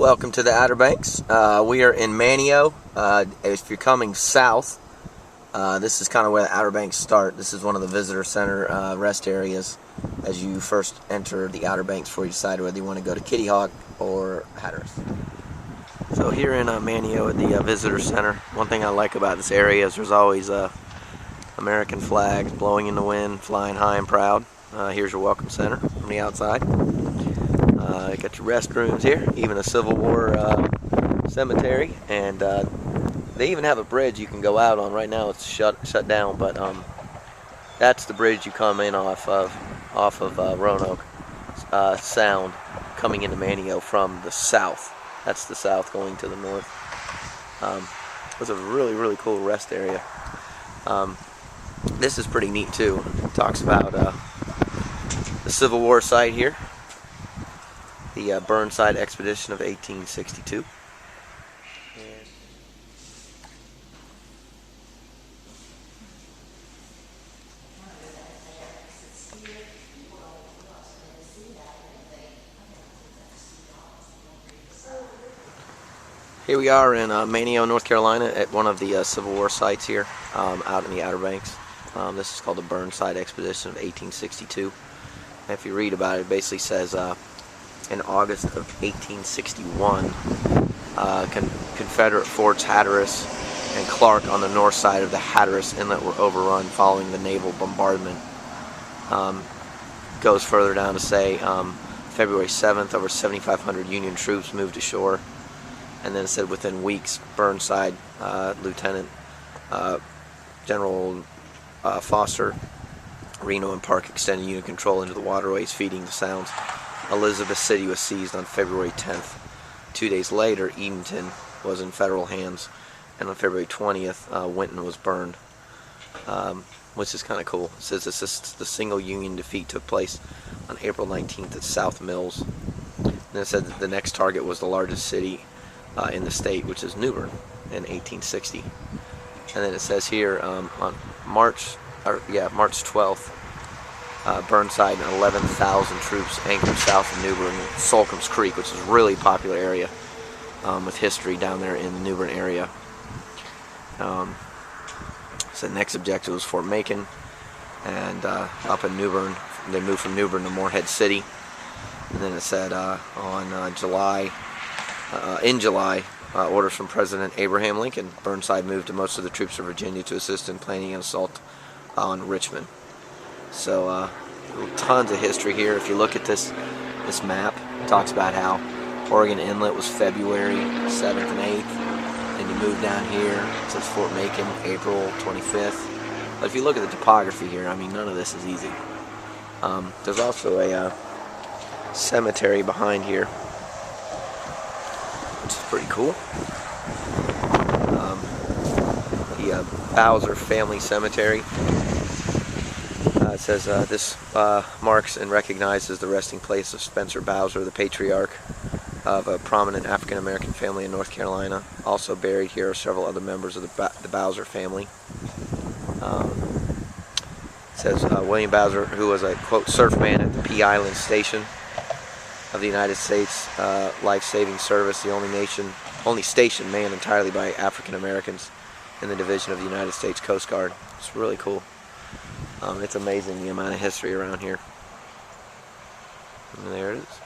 Welcome to the Outer Banks. We are in Maneo. If you're coming south, this is kind of where the Outer Banks start. This is one of the visitor center rest areas as you first enter the Outer Banks before you decide whether you want to go to Kitty Hawk or Hatteras. So here in Maneo at the visitor center, one thing I like about this area is there's always American flags blowing in the wind, flying high and proud. Here's your welcome center from the outside. You got your restrooms here, even a Civil War cemetery, and they even have a bridge you can go out on. Right now it's shut down, but that's the bridge you come in off of Roanoke Sound, coming into Maneo from the south. That's the south going to the north. It's a really cool rest area. This is pretty neat too. It talks about the Civil War site here. The Burnside expedition of 1862. Here we are in Maneo, North Carolina, at one of the Civil War sites here, out in the Outer Banks. This is called the Burnside expedition of 1862. And if you read about it, it basically says in August of 1861, Confederate forts Hatteras and Clark on the north side of the Hatteras Inlet were overrun following the naval bombardment. Goes further down to say February 7th, over 7,500 Union troops moved ashore. And then it said within weeks, Burnside, Lieutenant General Foster, Reno and Park extended Union control into the waterways feeding the sounds. Elizabeth City was seized on February 10th. 2 days later, Edenton was in federal hands, and on February 20th, Winton was burned, which is kind of cool. It says the single Union defeat took place on April 19th at South Mills. And it said that the next target was the largest city in the state, which is New Bern, in 1860. And then it says here on March 12th, Burnside and 11,000 troops anchored south of New Bern, Solcombs Creek, which is a really popular area with history down there in the New Bern area. So the next objective was Fort Macon, and up in New Bern, they moved from New Bern to Morehead City. And then it said in July, orders from President Abraham Lincoln, Burnside moved most of the troops of Virginia to assist in planning an assault on Richmond. So tons of history here. If you look at this map, it talks about how Oregon Inlet was February 7th and 8th. Then you move down here, it says Fort Macon, April 25th. But if you look at the topography here, I mean, none of this is easy. There's also a cemetery behind here, which is pretty cool. The Bowser Family Cemetery. It says this marks and recognizes the resting place of Spencer Bowser, the patriarch of a prominent African-American family in North Carolina. Also buried here are several other members of the Bowser family. It says William Bowser, who was a, quote, surfman at the Pea Island Station of the United States Life-Saving Service, the only station manned entirely by African-Americans in the division of the United States Coast Guard. It's really cool. It's amazing the amount of history around here. And there it is.